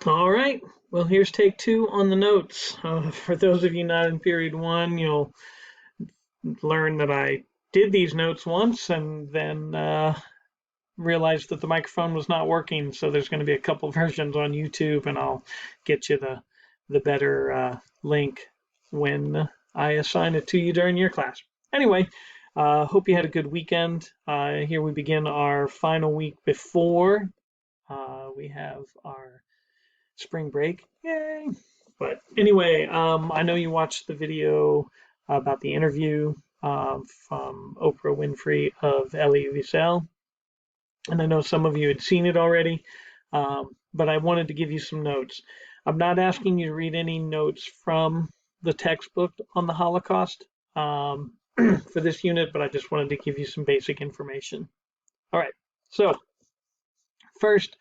All right. Well, here's take two on the notes. For those of you not in period one, you'll learn that I did these notes once and then realized that the microphone was not working. So there's going to be a couple versions on YouTube, and I'll get you the better link when I assign it to you during your class. Anyway, hope you had a good weekend. Here we begin our final week before we have our spring break. Yay! But anyway, I know you watched the video about the interview from Oprah Winfrey of Elie Wiesel, and I know some of you had seen it already, but I wanted to give you some notes. I'm not asking you to read any notes from the textbook on the Holocaust for this unit, but I just wanted to give you some basic information. All right, so first,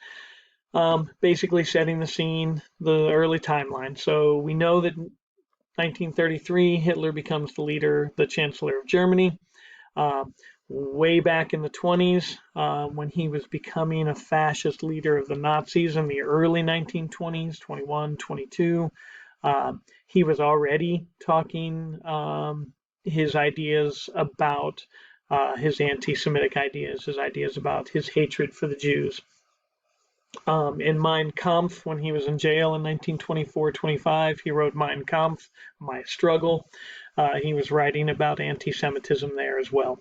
basically setting the scene, the early timeline. So we know that 1933, Hitler becomes the leader, the Chancellor of Germany. Way back in the 20s, when he was becoming a fascist leader of the Nazis in the early 1920s, 21, 22, he was already talking his ideas about his anti-Semitic ideas, his ideas about his hatred for the Jews. In Mein Kampf, when he was in jail in 1924-25, he wrote Mein Kampf, My Struggle. He was writing about anti-Semitism there as well.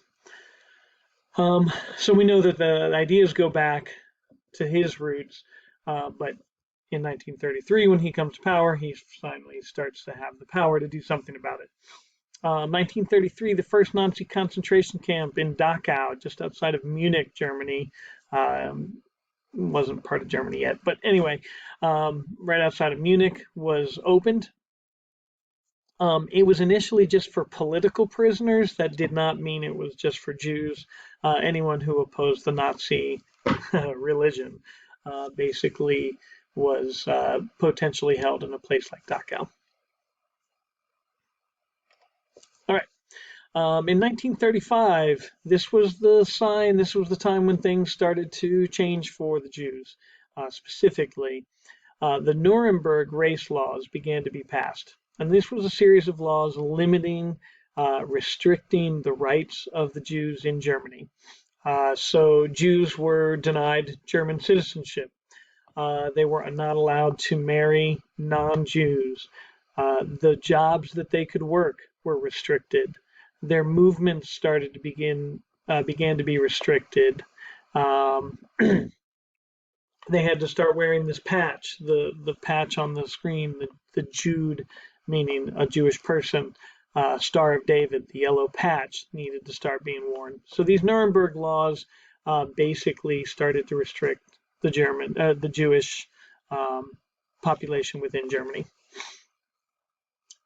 So we know that the ideas go back to his roots, but in 1933, when he comes to power, he finally starts to have the power to do something about it. 1933, the first Nazi concentration camp in Dachau, just outside of Munich, Germany, wasn't part of Germany yet, but anyway, right outside of Munich, was opened. It was initially just for political prisoners. That did not mean it was just for Jews. Anyone who opposed the Nazi religion basically was potentially held in a place like Dachau. All right. In 1935, this was the sign, this was the time when things started to change for the Jews. Specifically, the Nuremberg race laws began to be passed. And this was a series of laws limiting, restricting the rights of the Jews in Germany. So Jews were denied German citizenship. They were not allowed to marry non-Jews. The jobs that they could work were restricted. Their movements started to began to be restricted. They had to start wearing this patch, the patch on the screen, the Jude, meaning a Jewish person, Star of David, the yellow patch needed to start being worn. So these Nuremberg laws basically started to restrict the Jewish population within Germany.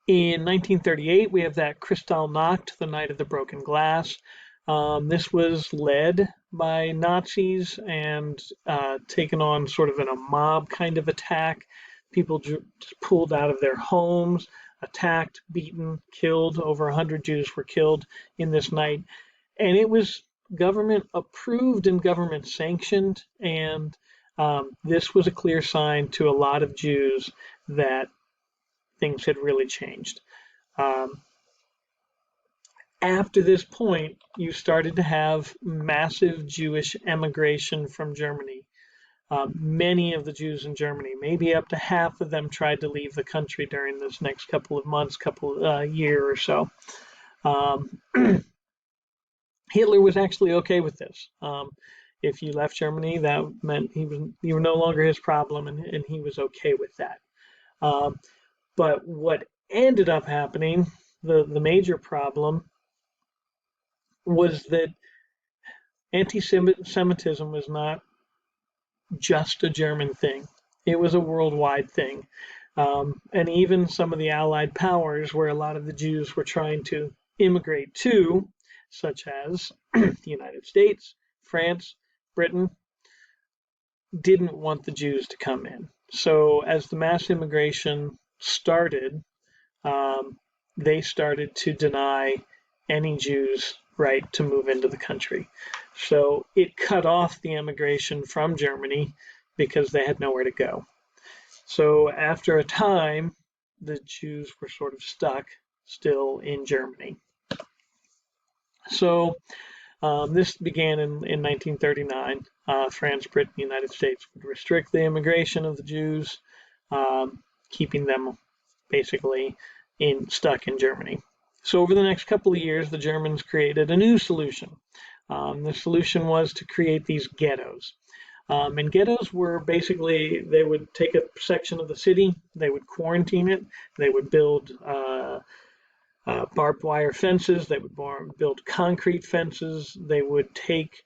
In 1938, we have that Kristallnacht, the Night of the Broken Glass. This was led by Nazis and taken on sort of in a mob kind of attack. People just pulled out of their homes, attacked, beaten, killed. Over 100 Jews were killed in this night. And it was government approved and government sanctioned. And this was a clear sign to a lot of Jews that things had really changed. After this point, you started to have massive Jewish emigration from Germany. Many of the Jews in Germany, maybe up to half of them, tried to leave the country during this next couple of months, year or so. Hitler was actually okay with this. If you left Germany, that meant you were no longer his problem, and he was okay with that. But what ended up happening, the major problem, was that anti-Semitism was not just a German thing. It was a worldwide thing. And even some of the Allied powers, where a lot of the Jews were trying to immigrate to, such as the United States, France, Britain, didn't want the Jews to come in. So as the mass immigration started, they started to deny any Jews right to move into the country. So it cut off the immigration from Germany because they had nowhere to go. So after a time, the Jews were sort of stuck still in Germany. So this began in 1939. France, Britain, the United States would restrict the immigration of the Jews, keeping them basically stuck in Germany. So over the next couple of years, the Germans created a new solution. The solution was to create these ghettos. And ghettos were basically, they would take a section of the city, they would quarantine it, they would build barbed wire fences, they would build concrete fences, they would take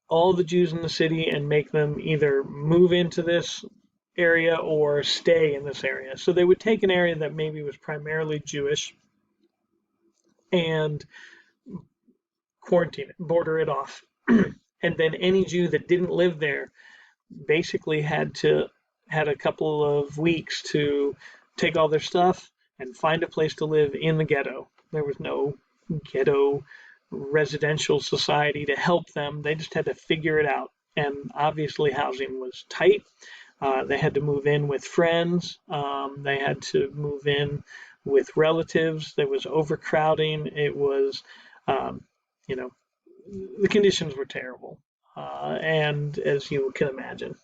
all the Jews in the city and make them either move into this area or stay in this area. So they would take an area that maybe was primarily Jewish and quarantine it, border it off. And then any Jew that didn't live there basically had a couple of weeks to take all their stuff and find a place to live in the ghetto. There was no ghetto residential society to help them. They just had to figure it out. And obviously housing was tight. They had to move in with friends. They had to move in with relatives. There was overcrowding. It was, the conditions were terrible. And as you can imagine,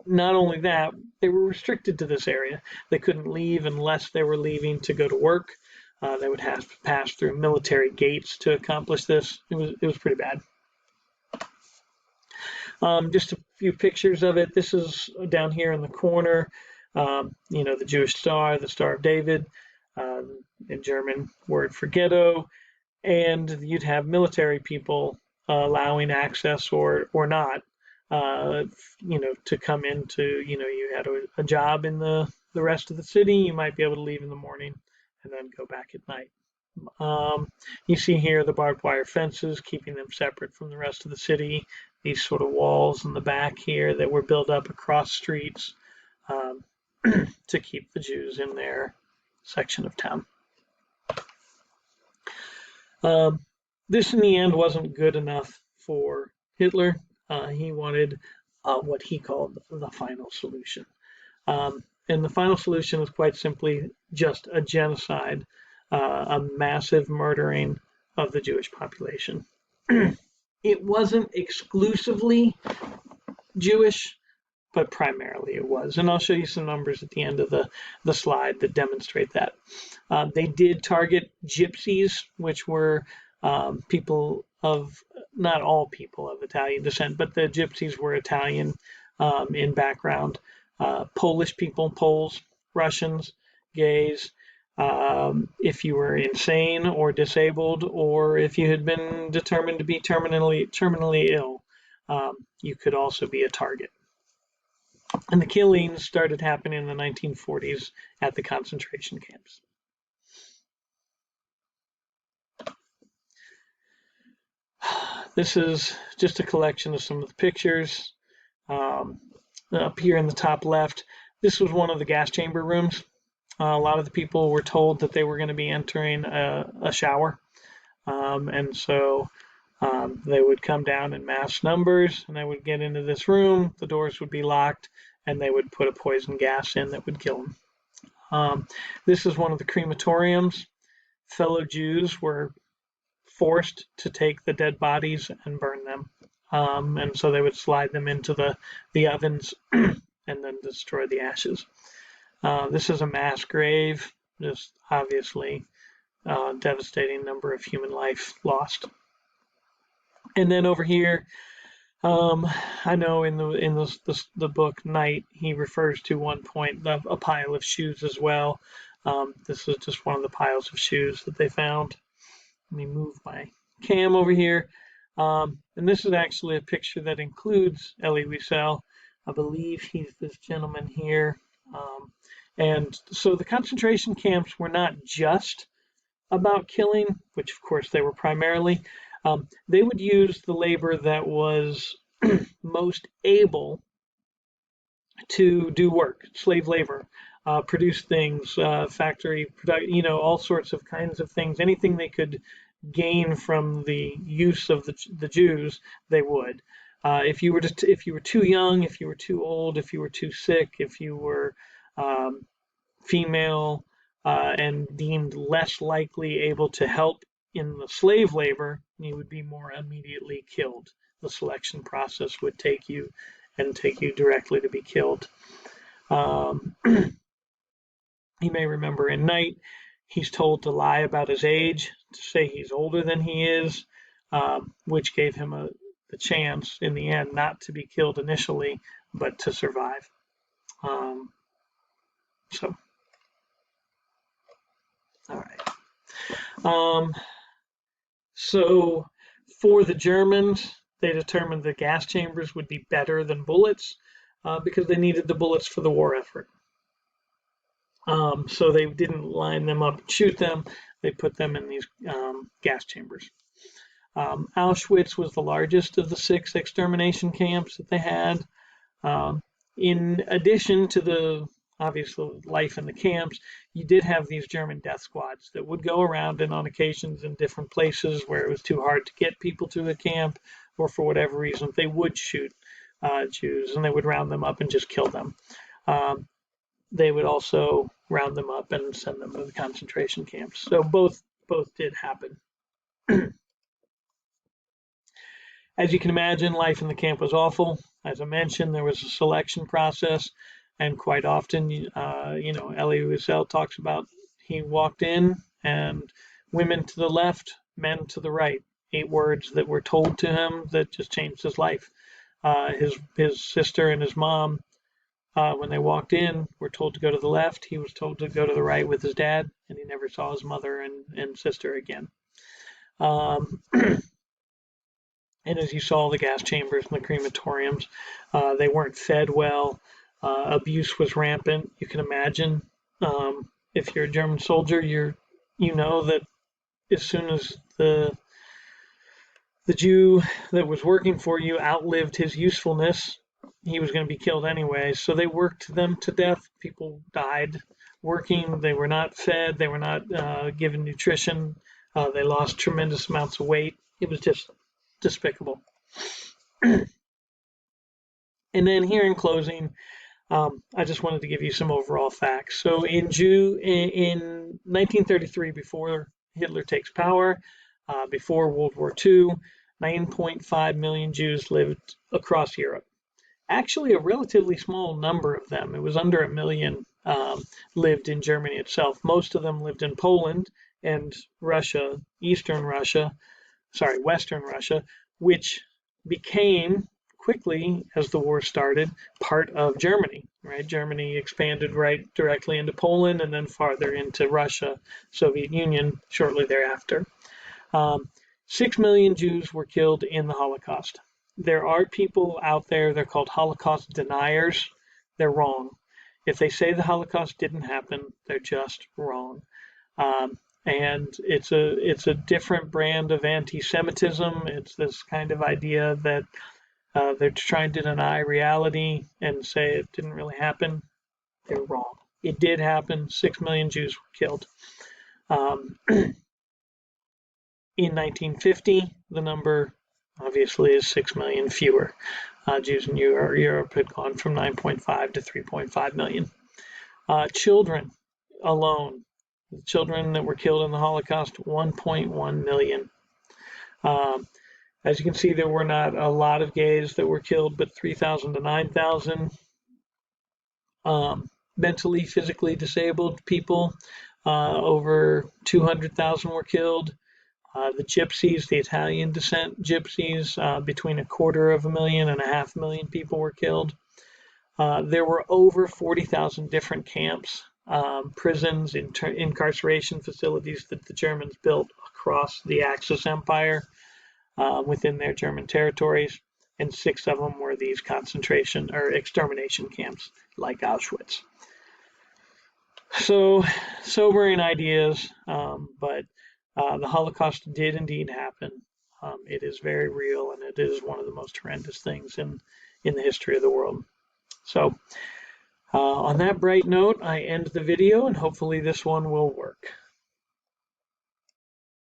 not only that, they were restricted to this area. They couldn't leave unless they were leaving to go to work. They would have to pass through military gates to accomplish this. It was pretty bad. Just a few pictures of it. This is down here in the corner. The Jewish star, the Star of David, in German word for ghetto. And you'd have military people allowing access or not, to come into, you had a job in the rest of the city, you might be able to leave in the morning and then go back at night. You see here the barbed wire fences, keeping them separate from the rest of the city. These sort of walls in the back here that were built up across streets to keep the Jews in their section of town. This in the end wasn't good enough for Hitler. He wanted what he called the final solution. And the final solution was quite simply just a genocide, a massive murdering of the Jewish population. It wasn't exclusively Jewish, but primarily it was. And I'll show you some numbers at the end of the slide that demonstrate that. They did target gypsies, which were people of, not all people of Italian descent, but the gypsies were Italian in background. Polish people, Poles, Russians, gays, if you were insane or disabled, or if you had been determined to be terminally ill, you could also be a target. And the killings started happening in the 1940s at the concentration camps. This is just a collection of some of the pictures. Up here in the top left, this was one of the gas chamber rooms. A lot of the people were told that they were going to be entering a shower. And so they would come down in mass numbers and they would get into this room. The doors would be locked and they would put a poison gas in that would kill them. This is one of the crematoriums. Fellow Jews were forced to take the dead bodies and burn them. And so they would slide them into the ovens and then destroy the ashes. This is a mass grave, just obviously devastating number of human life lost. And then over here, I know in the book Night, he refers to one point a pile of shoes as well. This is just one of the piles of shoes that they found. Let me move my cam over here. And this is actually a picture that includes Elie Wiesel. I believe he's this gentleman here. And so the concentration camps were not just about killing, which of course they were primarily. They would use the labor that was most able to do work, slave labor, produce things, factory, all sorts of kinds of things, anything they could gain from the use of the Jews, they would. If you were too young, if you were too old, if you were too sick, if you were female and deemed less likely able to help in the slave labor, you would be more immediately killed. The selection process would take you directly to be killed. You may remember in Night, he's told to lie about his age, to say he's older than he is, which gave him the chance in the end not to be killed initially, but to survive. So, all right. So for the Germans, they determined that gas chambers would be better than bullets because they needed the bullets for the war effort. So they didn't line them up and shoot them. They put them in these gas chambers. Auschwitz was the largest of the 6 extermination camps that they had. In addition to the obvious life in the camps, you did have these German death squads that would go around and on occasions in different places where it was too hard to get people to a camp, or for whatever reason, they would shoot Jews and they would round them up and just kill them. They would also round them up and send them to the concentration camps. So both did happen. As you can imagine, life in the camp was awful. As I mentioned, there was a selection process, and quite often, Elie Wiesel talks about he walked in and women to the left, men to the right. 8 words that were told to him that just changed his life. His sister and his mom, when they walked in, were told to go to the left. He was told to go to the right with his dad, and he never saw his mother and sister again. And as you saw, the gas chambers and the crematoriums, they weren't fed well. Abuse was rampant. You can imagine if you're a German soldier, you know that as soon as the Jew that was working for you outlived his usefulness, he was going to be killed anyway. So they worked them to death. People died working. They were not fed. They were not given nutrition. They lost tremendous amounts of weight. It was just despicable. And then here in closing, I just wanted to give you some overall facts. So in 1933, before Hitler takes power, before World War II, 9.5 million Jews lived across Europe. Actually, a relatively small number of them, it was under 1 million, lived in Germany itself. Most of them lived in Poland and Russia, Western Russia, which became quickly, as the war started, part of Germany. Right? Germany expanded right directly into Poland and then farther into Russia, Soviet Union, shortly thereafter. 6 million Jews were killed in the Holocaust. There are people out there, they're called Holocaust deniers. They're wrong. If they say the Holocaust didn't happen, they're just wrong. And it's a different brand of anti-Semitism. It's this kind of idea that they're trying to deny reality and say it didn't really happen. They're wrong. It did happen. 6 million Jews were killed. In 1950, the number obviously is 6 million fewer. Jews in Europe had gone from 9.5 to 3.5 million. Children alone, the children that were killed in the Holocaust, 1.1 million. As you can see, there were not a lot of gays that were killed, but 3,000 to 9,000. Mentally, physically disabled people, over 200,000 were killed. The gypsies, the Italian descent gypsies, between 250,000 and 500,000 people were killed. There were over 40,000 different camps, prisons, incarceration facilities that the Germans built across the Axis Empire within their German territories, and 6 of them were these concentration or extermination camps like Auschwitz. So, sobering ideas, but the Holocaust did indeed happen. It is very real, and it is one of the most horrendous things in the history of the world. So on that bright note, I end the video, and hopefully this one will work.